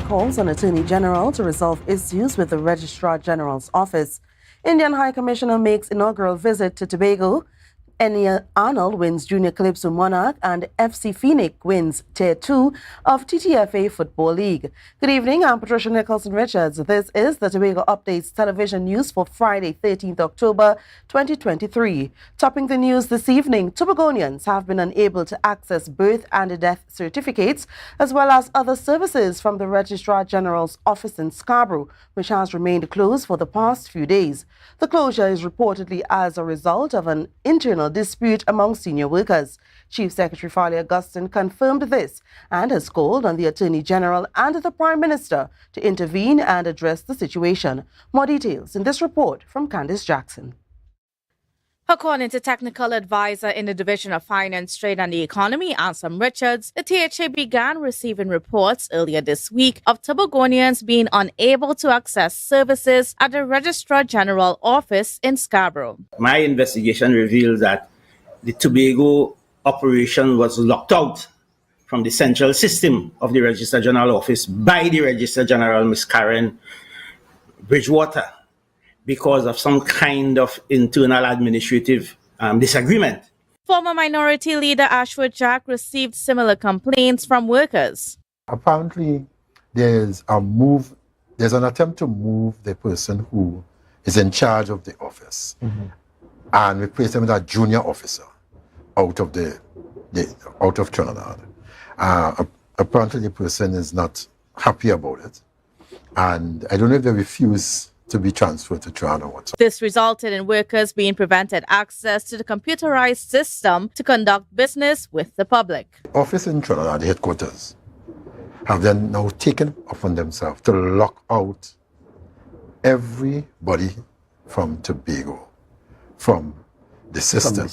calls on Attorney General to resolve issues with the Registrar General's office. Indian High Commissioner makes inaugural visit to Tobago. Enya Arnold wins Junior Calypso Monarch, and FC Phoenix wins Tier 2 of TTFA Football League. Good evening, I'm Patricia Nicholson-Richards. This is the Tobago Updates television news for Friday, 13th October 2023. Topping the news this evening, Tobagonians have been unable to access birth and death certificates, as well as other services from the Registrar General's office in Scarborough, which has remained closed for the past few days. The closure is reportedly as a result of an internal dispute among senior workers. Chief Secretary Farley Augustine confirmed this and has called on the Attorney General and the Prime Minister to intervene and address the situation. More details in this report from Candice Jackson. According to technical advisor in the Division of Finance, Trade and the Economy, Anselm Richards, the THA began receiving reports earlier this week of Tobagonians being unable to access services at the Registrar General office in Scarborough. My investigation reveals that the Tobago operation was locked out from the central system of the Registrar General office by the Registrar General, Ms. Karen Bridgewater, because of some kind of internal administrative disagreement. Former Minority Leader Ashworth Jack received similar complaints from workers. Apparently, there's an attempt to move the person who is in charge of the office and replace him with a junior officer out of out of Trinidad. Apparently, the person is not happy about it, and I don't know if they refuse to be transferred to Trinidad or whatsoever. This resulted in workers being prevented access to the computerized system to conduct business with the public. Office in Trinidad, the headquarters, have then now taken upon themselves to lock out everybody from Tobago, from the system.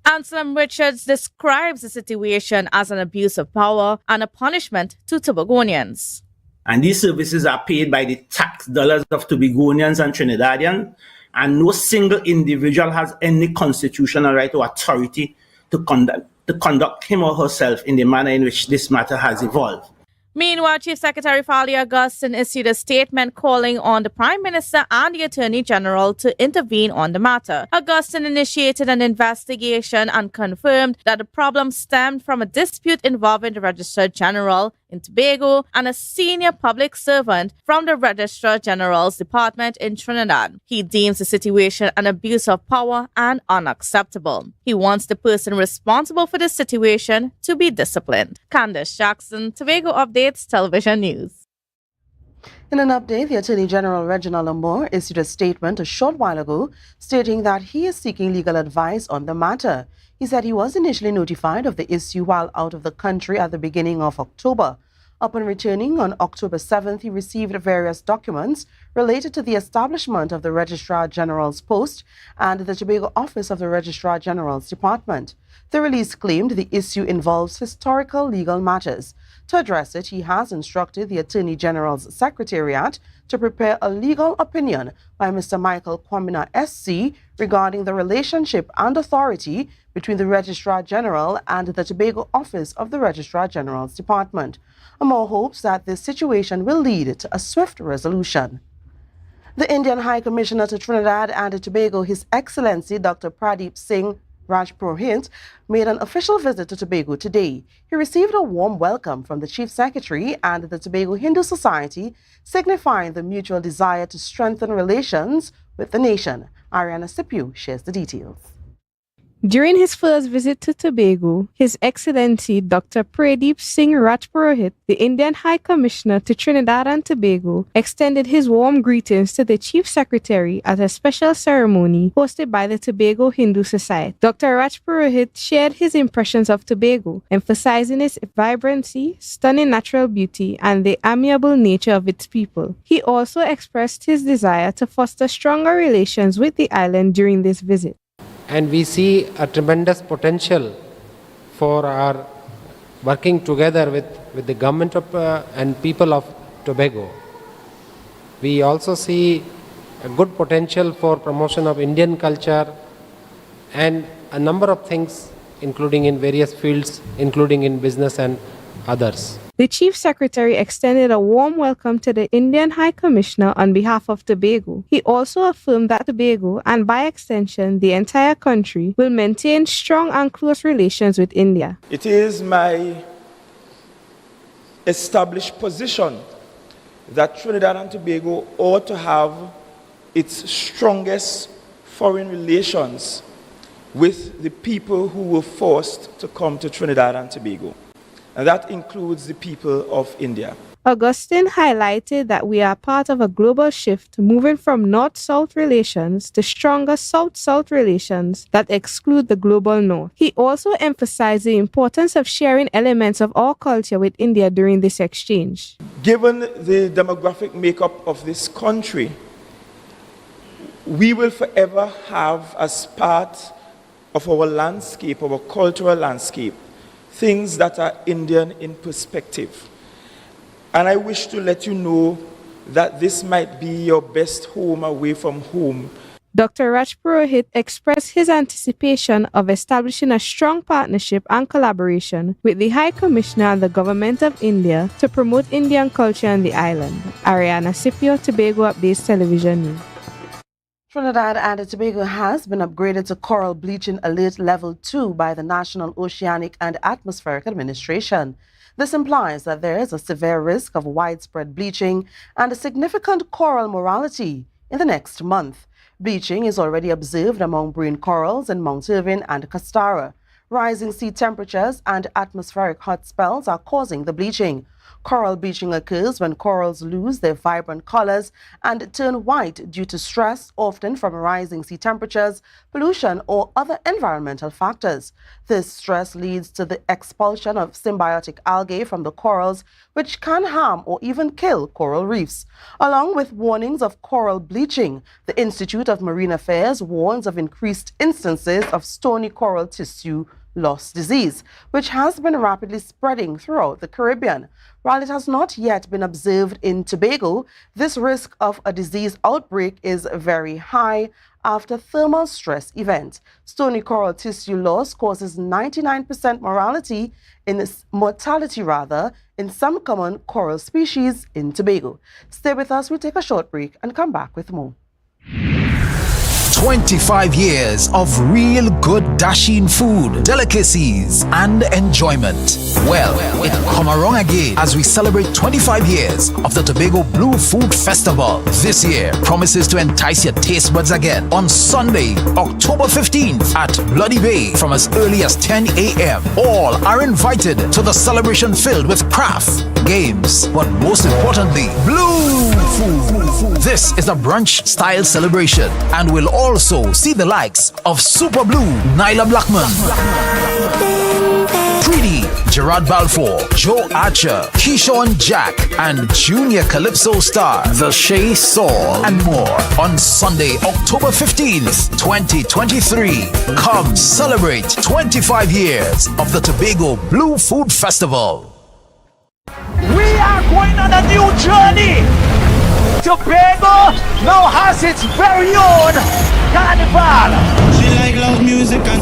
Anselm Richards describes the situation as an abuse of power and a punishment to Tobagonians. And these services are paid by the tax dollars of Tobagonians and Trinidadians, and no single individual has any constitutional right or authority to conduct him or herself in the manner in which this matter has evolved. Meanwhile, Chief Secretary Farley Augustine issued a statement calling on the Prime Minister and the Attorney General to intervene on the matter. Augustine initiated an investigation and confirmed that the problem stemmed from a dispute involving the Registrar General in Tobago and a senior public servant from the Registrar General's department in Trinidad. He deems the situation an abuse of power and unacceptable. He wants the person responsible for the situation to be disciplined. Candice Jackson, Tobago Updates Television News. In an update, the Attorney General Reginald Lamour issued a statement a short while ago stating that he is seeking legal advice on the matter. He said he was initially notified of the issue while out of the country at the beginning of October. Upon returning on October 7th, he received various documents related to the establishment of the Registrar General's post and the Tobago office of the Registrar General's department. The release claimed the issue involves historical legal matters. To address it, he has instructed the Attorney General's Secretariat to prepare a legal opinion by Mr. Michael Kwamina SC regarding the relationship and authority between the Registrar General and the Tobago office of the Registrar General's department. Amor hopes that this situation will lead to a swift resolution. The Indian High Commissioner to Trinidad and Tobago, His Excellency Dr. Pradeep Singh Rajpurohit, made an official visit to Tobago today. He received a warm welcome from the Chief Secretary and the Tobago Hindu Society, signifying the mutual desire to strengthen relations with the nation. Ariana Sipiu shares the details. During his first visit to Tobago, His Excellency Dr. Pradeep Singh Rajpurohit, the Indian High Commissioner to Trinidad and Tobago, extended his warm greetings to the Chief Secretary at a special ceremony hosted by the Tobago Hindu Society. Dr. Rajpurohit shared his impressions of Tobago, emphasizing its vibrancy, stunning natural beauty, and the amiable nature of its people. He also expressed his desire to foster stronger relations with the island during this visit. And we see a tremendous potential for our working together with the government of, and people of Tobago. We also see a good potential for promotion of Indian culture and a number of things, including in various fields, including in business and others. The Chief Secretary extended a warm welcome to the Indian High Commissioner on behalf of Tobago. He also affirmed that Tobago, and by extension the entire country, will maintain strong and close relations with India. It is my established position that Trinidad and Tobago ought to have its strongest foreign relations with the people who were forced to come to Trinidad and Tobago. And that includes the people of India. Augustine highlighted that we are part of a global shift moving from North-South relations to stronger South-South relations that exclude the global North. He also emphasized the importance of sharing elements of our culture with India during this exchange. Given the demographic makeup of this country, we will forever have as part of our landscape, our cultural landscape, things that are Indian in perspective. And I wish to let you know that this might be your best home away from home. Dr. Raj Purohit expressed his anticipation of establishing a strong partnership and collaboration with the High Commissioner and the Government of India to promote Indian culture on the island. Ariana Scipio, Tobago Updates Television News. Trinidad and Tobago has been upgraded to coral bleaching alert level 2 by the National Oceanic and Atmospheric Administration. This implies that there is a severe risk of widespread bleaching and a significant coral mortality in the next month. Bleaching is already observed among marine corals in Mount Irving and Castara. Rising sea temperatures and atmospheric hot spells are causing the bleaching. Coral bleaching occurs when corals lose their vibrant colors and turn white due to stress, often from rising sea temperatures, pollution, or other environmental factors. This stress leads to the expulsion of symbiotic algae from the corals, which can harm or even kill coral reefs. Along with warnings of coral bleaching, the Institute of Marine Affairs warns of increased instances of stony coral tissue loss disease, which has been rapidly spreading throughout the Caribbean. While it has not yet been observed in Tobago, this risk of a disease outbreak is very high after thermal stress events. Stony coral tissue loss causes 99% mortality in some common coral species in Tobago. Stay with us, we'll take a short break and come back with more. 25 years of real good dashing food, delicacies, and enjoyment. Well, it come around again as we celebrate 25 years of the Tobago Blue Food Festival. This year promises to entice your taste buds again on Sunday, October 15th at Bloody Bay from as early as 10 a.m. All are invited to the celebration filled with craft, games, but most importantly, blue food. This is a brunch-style celebration and will also see the likes of Super Blue, Nyla Blackman, Pretty, Gerard Balfour, Joe Archer, Keyshawn Jack, and Junior Calypso star, The Shay Saul, and more on Sunday, October 15th, 2023. Come celebrate 25 years of the Tobago Blue Food Festival. We are going on a new journey. Tobago now has its very own carnival. She like loud music and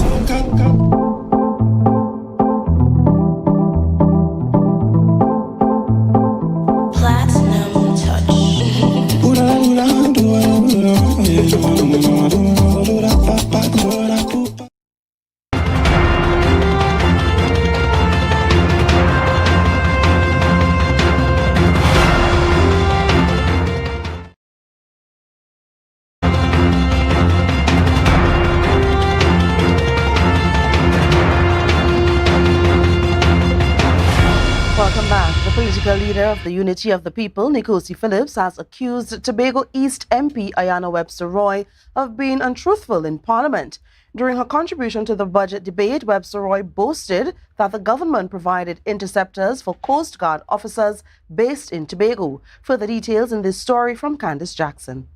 Platinum touch. Welcome back. The political leader of the Unity of the People, Nkosi Phillips, has accused Tobago East MP Ayanna Webster Roy of being untruthful in Parliament. During her contribution to the budget debate, Webster Roy boasted that the government provided interceptors for Coast Guard officers based in Tobago. Further details in this story from Candice Jackson.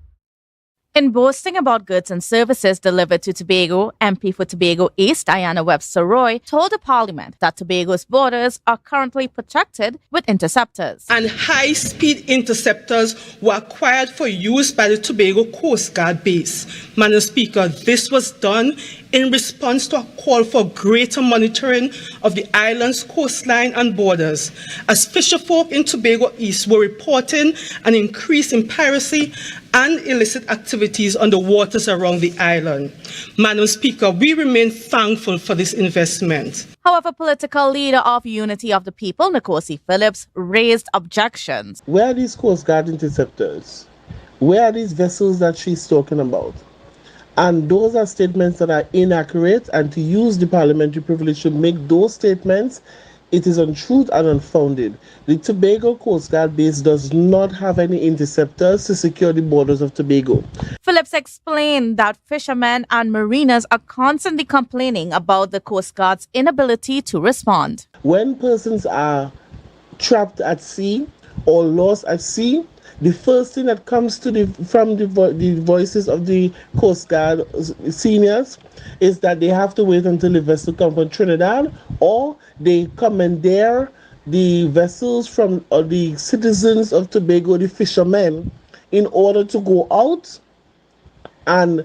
In boasting about goods and services delivered to Tobago, MP for Tobago East, Ayanna Webster Roy, told the Parliament that Tobago's borders are currently protected with interceptors. And high-speed interceptors were acquired for use by the Tobago Coast Guard base. Madam Speaker, this was done in response to a call for greater monitoring of the island's coastline and borders, as fisherfolk in Tobago East were reporting an increase in piracy and illicit activities on the waters around the island. Madam Speaker, we remain thankful for this investment. However, political leader of Unity of the People, Nkosi Phillips, raised objections. Where are these Coast Guard interceptors? Where are these vessels that she's talking about? And those are statements that are inaccurate, and to use the parliamentary privilege to make those statements, it is untruth and unfounded. The Tobago Coast Guard base does not have any interceptors to secure the borders of Tobago. Phillips explained that fishermen and mariners are constantly complaining about the Coast Guard's inability to respond. When persons are trapped at sea or lost at sea, the first thing that comes to the voices of the Coast Guard seniors is that they have to wait until the vessel comes from Trinidad, or they commandeer the vessels from the citizens of Tobago, the fishermen, in order to go out and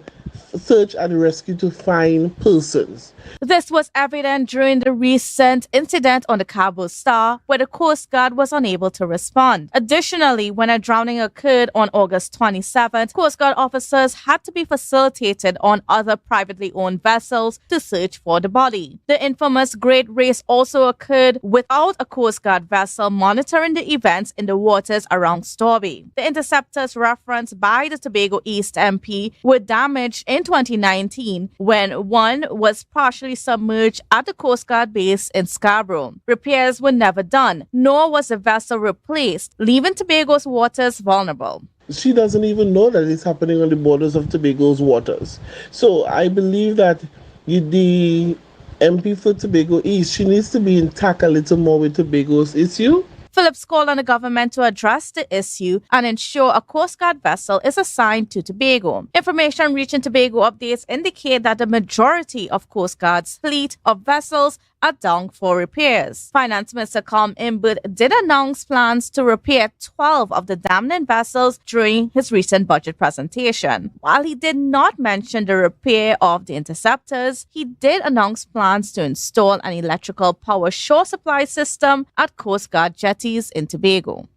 search and rescue to find persons. This was evident during the recent incident on the Cabo Star, where the Coast Guard was unable to respond. Additionally, when a drowning occurred on August 27th, Coast Guard officers had to be facilitated on other privately owned vessels to search for the body. The infamous Great Race also occurred without a Coast Guard vessel monitoring the events in the waters around Storby. The interceptors referenced by the Tobago East MP were damaged in 2019 when one was partially submerged at the Coast Guard base in Scarborough. Repairs were never done, nor was the vessel replaced, leaving Tobago's waters vulnerable. She doesn't even know that it's happening on the borders of Tobago's waters. So I believe that the MP for Tobago East, she needs to be in touch a little more with Tobago's issue. Phillips called on the government to address the issue and ensure a Coast Guard vessel is assigned to Tobago. Information reaching Tobago updates indicate that the majority of Coast Guard's fleet of vessels are down for repairs. Finance Minister Com Imbert did announce plans to repair 12 of the damaged vessels during his recent budget presentation. While he did not mention the repair of the interceptors, he did announce plans to install an electrical power shore supply system at Coast Guard jetties in Tobago.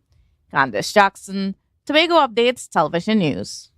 Candice Jackson, Tobago Updates Television News.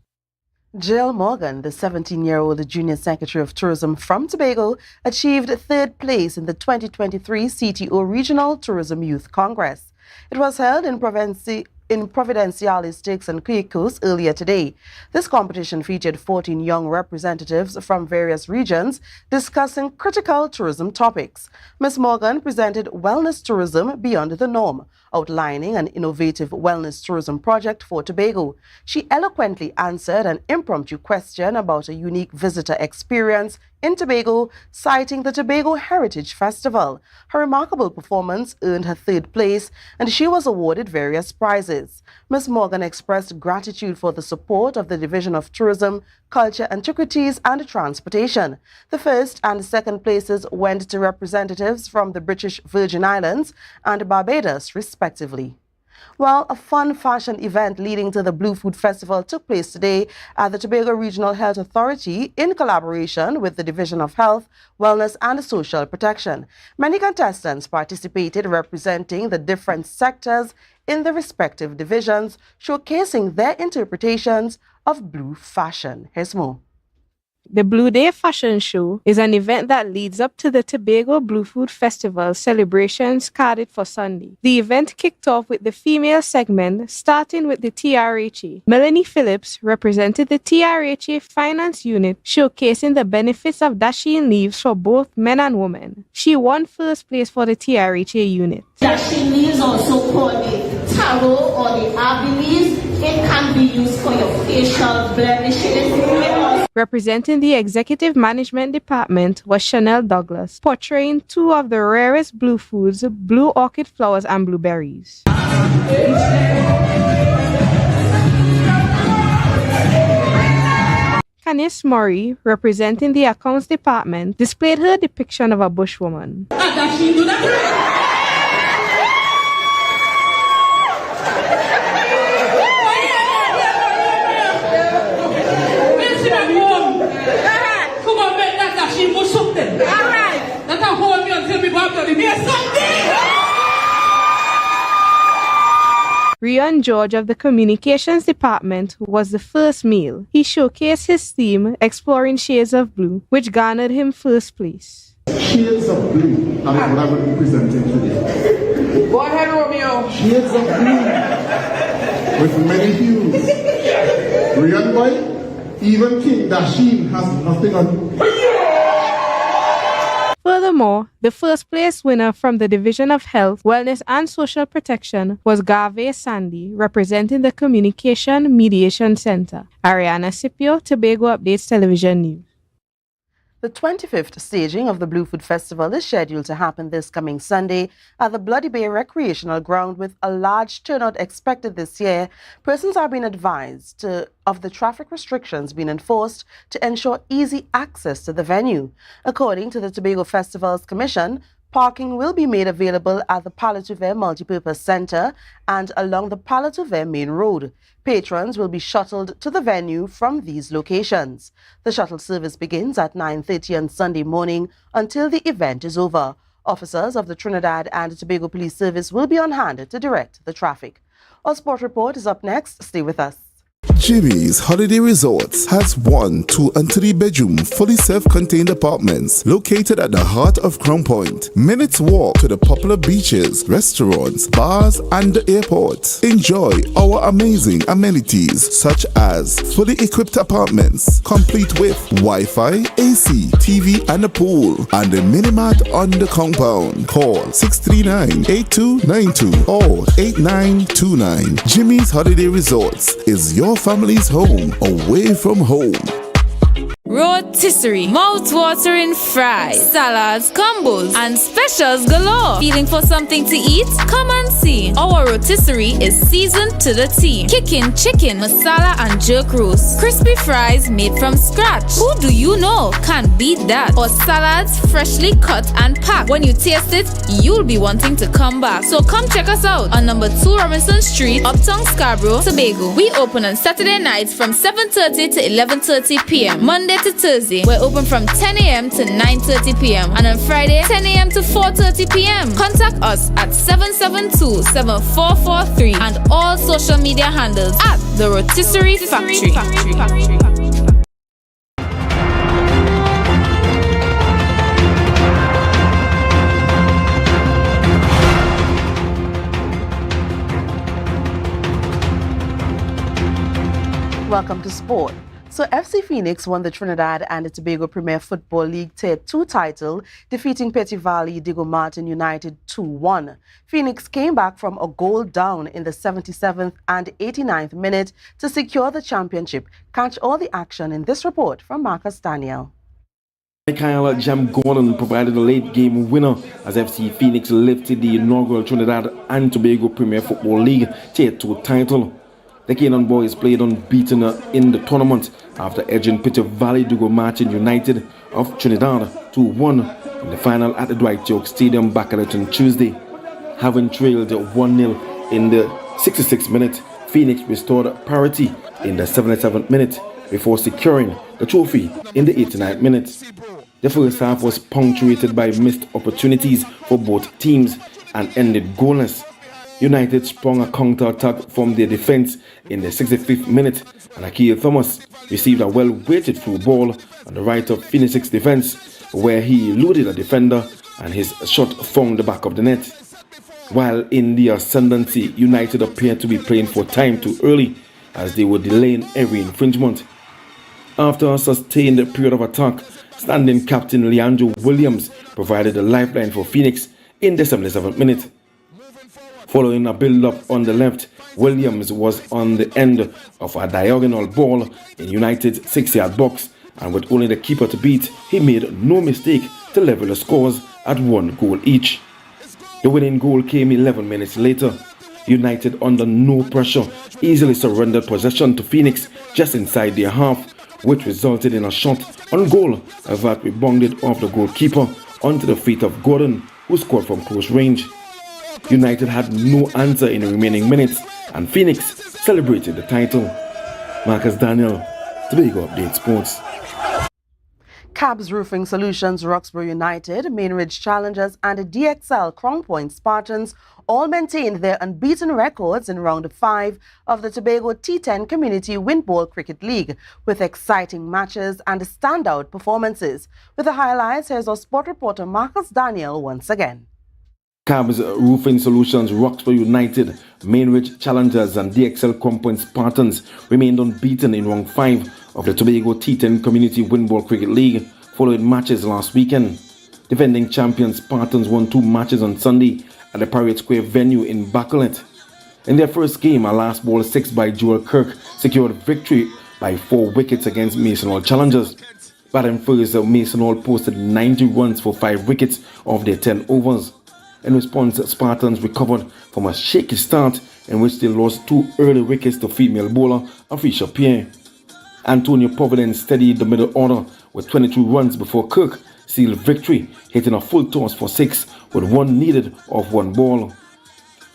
Jill Morgan, the 17-year-old Junior Secretary of Tourism from Tobago, achieved third place in the 2023 CTO Regional Tourism Youth Congress. It was held in Providenciales Stakes and Quicos earlier today. This competition featured 14 young representatives from various regions discussing critical tourism topics. Ms. Morgan presented Wellness Tourism Beyond the Norm, outlining an innovative wellness tourism project for Tobago. She eloquently answered an impromptu question about a unique visitor experience in Tobago, citing the Tobago Heritage Festival. Her remarkable performance earned her third place, and she was awarded various prizes. Ms. Morgan expressed gratitude for the support of the Division of Tourism, Culture, Antiquities and Transportation. The first and second places went to representatives from the British Virgin Islands and Barbados, respectively. Well, a fun fashion event leading to the Blue Food Festival took place today at the Tobago Regional Health Authority in collaboration with the Division of Health, Wellness and Social Protection. Many contestants participated representing the different sectors in the respective divisions, showcasing their interpretations of blue fashion. Here's more. The Blue Day Fashion Show is an event that leads up to the Tobago Blue Food Festival celebrations scheduled for Sunday. The event kicked off with the female segment, starting with the TRHA. Melanie Phillips represented the TRHA Finance Unit, showcasing the benefits of dashing leaves for both men and women. She won first place for the TRHA unit. Dashing leaves, also called the taro or the arby leaves, it can be used for your facial blemishes. Representing the Executive Management Department was Chanel Douglas, portraying two of the rarest blue foods, blue orchid flowers and blueberries. Candice Murray, representing the Accounts Department, displayed her depiction of a bushwoman. Rion George of the Communications Department was the first male. He showcased his theme, Exploring Shades of Blue, which garnered him first place. Shades of Blue, that is what I will be presenting today. Go ahead, Romeo. Shades of Blue, with many hues. Rion boy, even King Dashin has nothing on. Furthermore, the first place winner from the Division of Health, Wellness and Social Protection was Garvey Sandy, representing the Communication Mediation Center. Ariana Scipio, Tobago Updates Television News. The 25th staging of the Blue Food Festival is scheduled to happen this coming Sunday at the Bloody Bay Recreational Ground with a large turnout expected this year. Persons are being advised of the traffic restrictions being enforced to ensure easy access to the venue. According to the Tobago Festivals Commission, parking will be made available at the Palatuve Multipurpose Center and along the Palatuve Main Road. Patrons will be shuttled to the venue from these locations. The shuttle service begins at 9:30 on Sunday morning until the event is over. Officers of the Trinidad and Tobago Police Service will be on hand to direct the traffic. Our sport report is up next. Stay with us. Jimmy's Holiday Resorts has 1, 2 and 3 bedroom fully self-contained apartments located at the heart of Crown Point. Minutes walk to the popular beaches, restaurants, bars and the airport. Enjoy our amazing amenities such as fully equipped apartments complete with Wi-Fi, AC, TV and a pool and a mini-mart on the compound. Call 639-8292 or 8929. Jimmy's Holiday Resorts is your family's home away from home. Rotisserie, mouth-watering fries, salads, combos, and specials galore. Feeling for something to eat? Come and see. Our rotisserie is seasoned to the T. Kicking chicken, masala, and jerk roast. Crispy fries made from scratch. Who do you know can beat that? Or salads freshly cut and packed. When you taste it, you'll be wanting to come back. So come check us out on number 2 Robinson Street, Uptown Scarborough, Tobago. We open on Saturday nights from 7:30 to 11:30 p.m. Monday to Thursday, we're open from 10 a.m. to 9:30 p.m. and on Friday, 10 a.m. to 4:30 p.m. Contact us at 772-7443 and all social media handles at The Rotisserie Factory. Welcome to sport. So FC Phoenix won the Trinidad and Tobago Premier Football League Tier 2 title, defeating Petty Valley Diego Martin United 2-1. Phoenix came back from a goal down in the 77th and 89th minute to secure the championship. Catch all the action in this report from Marcus Daniel. Michael Jam Gordon provided a late game winner as FC Phoenix lifted the inaugural Trinidad and Tobago Premier Football League Tier 2 title. The Canaan boys played unbeaten in the tournament after edging Petty Valley Diego Martin United of Trinidad 2-1 in the final at the Dwight York Stadium back at it on Tuesday. Having trailed 1-0 in the 66th minute, Phoenix restored parity in the 77th minute before securing the trophy in the 89th minute. The first half was punctuated by missed opportunities for both teams and ended goalless. United sprung a counter-attack from their defense in the 65th minute, and Akil Thomas received a well-weighted through ball on the right of Phoenix's defense, where he eluded a defender and his shot found the back of the net. While in the ascendancy, United appeared to be playing for time too early as they were delaying every infringement. After a sustained period of attack, standing captain Leandro Williams provided a lifeline for Phoenix in the 77th minute. Following a build-up on the left, Williams was on the end of a diagonal ball in United's 6-yard box, and with only the keeper to beat, he made no mistake to level the scores at 1 goal each. The winning goal came 11 minutes later. United, under no pressure, easily surrendered possession to Phoenix just inside their half, which resulted in a shot on goal that rebounded off the goalkeeper onto the feet of Gordon, who scored from close range. United had no answer in the remaining minutes, and Phoenix celebrated the title. Marcus Daniel, Tobago Update Sports. Cabs Roofing Solutions, Roxborough United, Mainridge Challengers and DXL Crown Point Spartans all maintained their unbeaten records in round 5 of the Tobago T10 Community Windball Cricket League with exciting matches and standout performances. With the highlights, here's our sport reporter Marcus Daniel once again. Cabs Roofing Solutions, Roxborough United, Mainridge Challengers and DXL Crown Point Spartans remained unbeaten in round 5 of the Tobago T10 Community Windball Cricket League following matches last weekend. Defending champions Spartans won 2 matches on Sunday at the Parade Square venue in Bacolet. In their first game, a last ball 6 by Joel Kirk secured victory by 4 wickets against Mason Hall Challengers. Batting first, Mason Hall posted 90 runs for 5 wickets of their 10 overs. In response, Spartans recovered from a shaky start in which they lost 2 early wickets to female bowler Afisha Pierre. Antonio Providence steadied the middle order with 22 runs before Kirk sealed victory, hitting a full toss for 6 with 1 needed off 1 ball.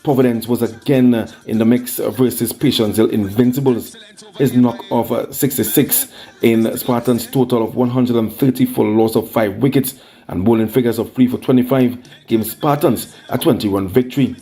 Providence was again in the mix versus Patience Hill Invincibles. His knock of 66 in Spartans' total of 130 for a loss of 5 wickets and bowling figures of 3 for 25 gave Spartans a 20-run victory.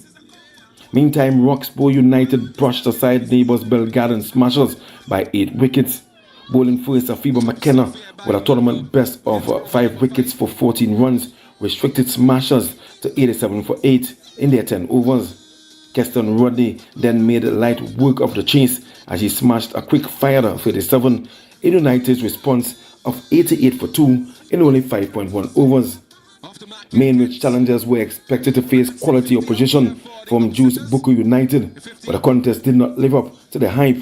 Meantime, Roxborough United brushed aside neighbours Bell Garden Smashers by 8 wickets. Bowling first, Afiba McKenna with a tournament best of 5 wickets for 14 runs restricted Smashers to 87 for 8 in their 10 overs. Keston Rodney then made light work of the chase as he smashed a quick fire 37 in United's response of 88 for 2 in only 5.1 overs. Mainridge Challengers were expected to face quality opposition from Juice Buku United, but the contest did not live up to the hype.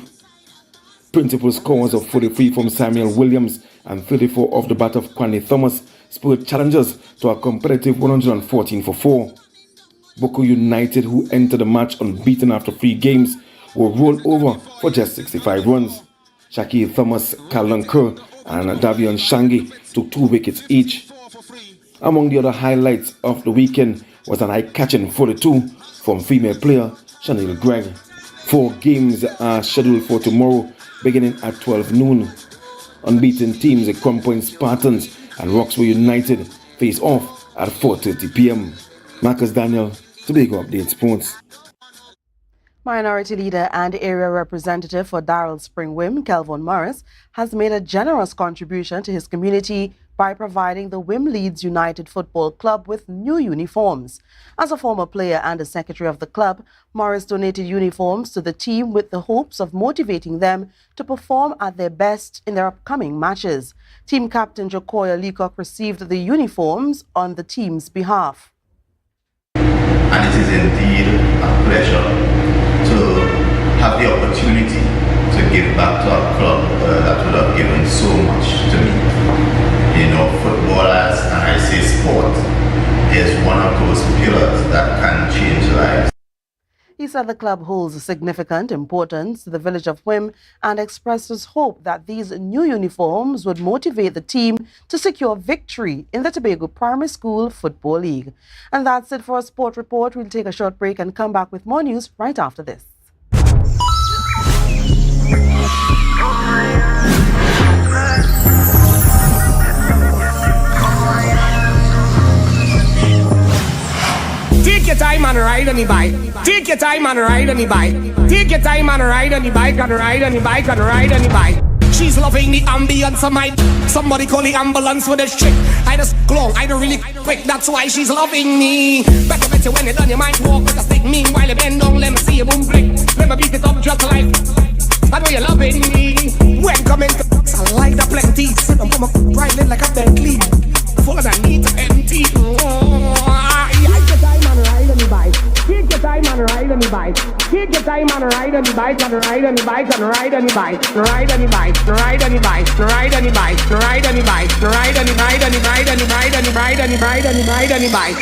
Principal scores of 43 from Samuel Williams and 34 off the bat of Kwani Thomas spurred Challengers to a competitive 114 for 4. Buku United, who entered the match unbeaten after 3 games, were rolled over for just 65 runs. Shakir Thomas, Callan Kerr and Davion Shangi took 2 wickets each. Among the other highlights of the weekend was an eye-catching 42 from female player Chanel Gregg. 4 games are scheduled for tomorrow, beginning at 12 noon. Unbeaten teams, the Crown Point Spartans and Roxborough United, face off at 4:30 p.m. Marcus Daniel, Tobago Update Sports. Minority leader and area representative for Darrell Spring Wim, Kelvin Morris, has made a generous contribution to his community by providing the Wim Leeds United Football Club with new uniforms. As a former player and a secretary of the club, Morris donated uniforms to the team with the hopes of motivating them to perform at their best in their upcoming matches. Team captain Jokoya Leacock received the uniforms on the team's behalf. And it is indeed a pleasure to have the opportunity to give back to our club that would have given so much to me. You know, football, and I say sport, is one of those pillars that can change lives. He said the club holds a significant importance to the village of Wim and expresses hope that these new uniforms would motivate the team to secure victory in the Tobago Primary School Football League. And that's it for our sport report. We'll take a short break and come back with more news right after this. Take your time and ride on the bike. Take your time and ride on the bike. Take your time and ride on the bike and ride on the bike and ride on the bike. She's loving the ambience of my. Somebody call the ambulance for this chick. I just long, I don't really quick. That's why she's loving me. Better bet you when it done, you might walk with a stick. Meanwhile, you bend down, let me see you boom flick. Let me beat it up just like. I know you're loving me. When coming to I like the plenty. Sit on my riding like a Bentley. Full of that neat empty. Take your time and ride on the bike. Take your time and ride on the bike. Take your time and ride on the bike and ride on the bike and ride on the bike. Ride on the bike. Ride on the bike. Ride on the bike. Ride on the bike. Ride on the ride on the ride on the ride on the ride on the ride on the ride on the bike.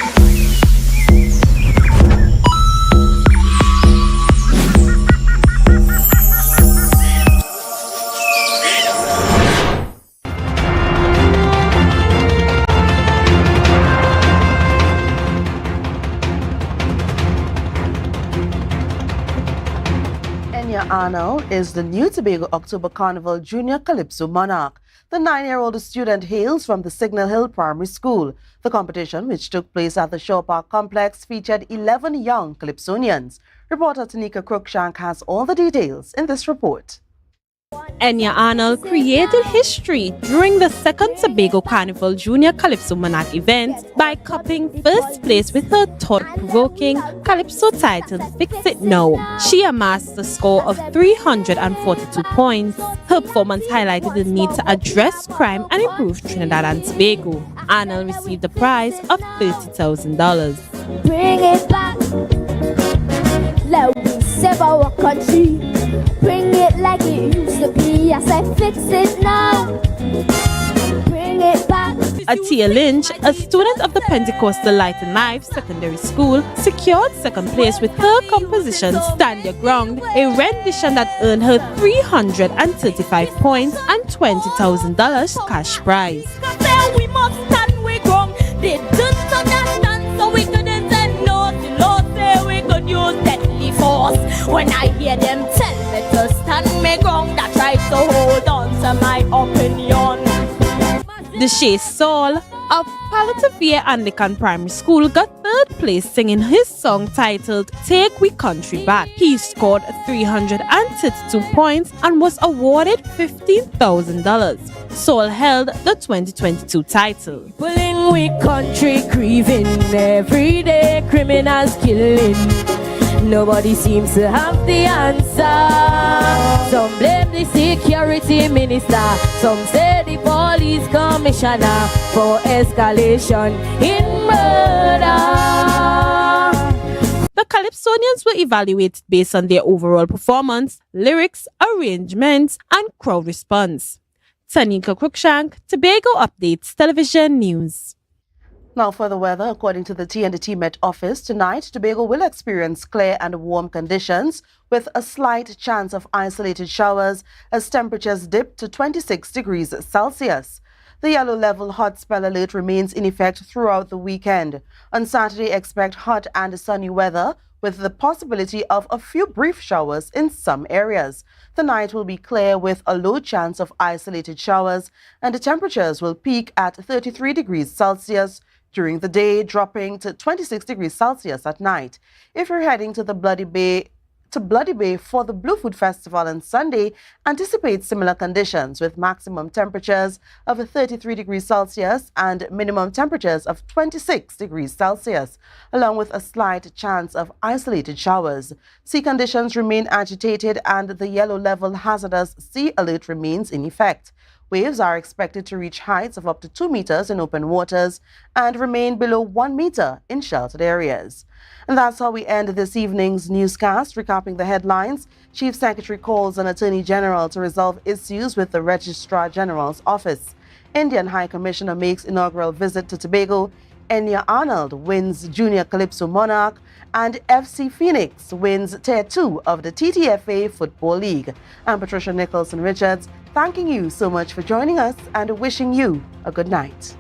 Arno is the new Tobago October Carnival Junior Calypso Monarch. The 9-year-old student hails from the Signal Hill Primary School. The competition, which took place at the Shaw Park complex, featured 11 young Calypsonians. Reporter Tanika Cruikshank has all the details in this report. Enya Arnold created history during the second Tobago Carnival Junior Calypso Monarch event by cupping first place with her thought-provoking Calypso title Fix It Now. She amassed a score of 342 points. Her performance highlighted the need to address crime and improve Trinidad and Tobago. Arnold received the prize of $30,000. Bring it back, let me save our country. Bring it like it used to be. I say fix it now. Bring it back. Atia Lynch, a student of the Pentecostal Light and Life Secondary School, secured second place with her composition Stand Your Ground, a rendition that earned her 335 points and $20,000 cash prize. We must stand, we ground. They don't understand, so we couldn't say no. The Lord say we could use deadly force. When I hear them tell me to stand me ground, I try to hold on to my opinion. Deshae Saul of Palatavia Anglican Primary School got third place singing his song titled Take We Country Back. He scored 332 points and was awarded $15,000. Saul held the 2022 title. Pulling we country grieving, every day criminals killing. Nobody seems to have the answer. Some blame the security minister, some say the police commissioner for escalation in murder. The Calypsonians were evaluated based on their overall performance, lyrics, arrangements, and crowd response. Tanika Cruikshank, Tobago Updates Television News. Now for the weather, according to the TNT Met Office, tonight Tobago will experience clear and warm conditions with a slight chance of isolated showers as temperatures dip to 26 degrees Celsius. The yellow level hot spell alert remains in effect throughout the weekend. On Saturday, expect hot and sunny weather with the possibility of a few brief showers in some areas. The night will be clear with a low chance of isolated showers, and the temperatures will peak at 33 degrees Celsius during the day, dropping to 26 degrees Celsius at night. If you're heading to the Bloody Bay for the Blue Food Festival on Sunday, anticipate similar conditions with maximum temperatures of 33 degrees Celsius and minimum temperatures of 26 degrees Celsius, along with a slight chance of isolated showers. Sea conditions remain agitated and the yellow level hazardous sea alert remains in effect. Waves are expected to reach heights of up to 2 meters in open waters and remain below 1 meter in sheltered areas. And that's how we end this evening's newscast. Recapping the headlines, Chief Secretary calls on Attorney General to resolve issues with the Registrar General's office. Indian High Commissioner makes inaugural visit to Tobago. Enya Arnold wins Junior Calypso Monarch, and FC Phoenix wins Tier 2 of the TTFA Football League. I'm Patricia Nicholson Richards, thanking you so much for joining us and wishing you a good night.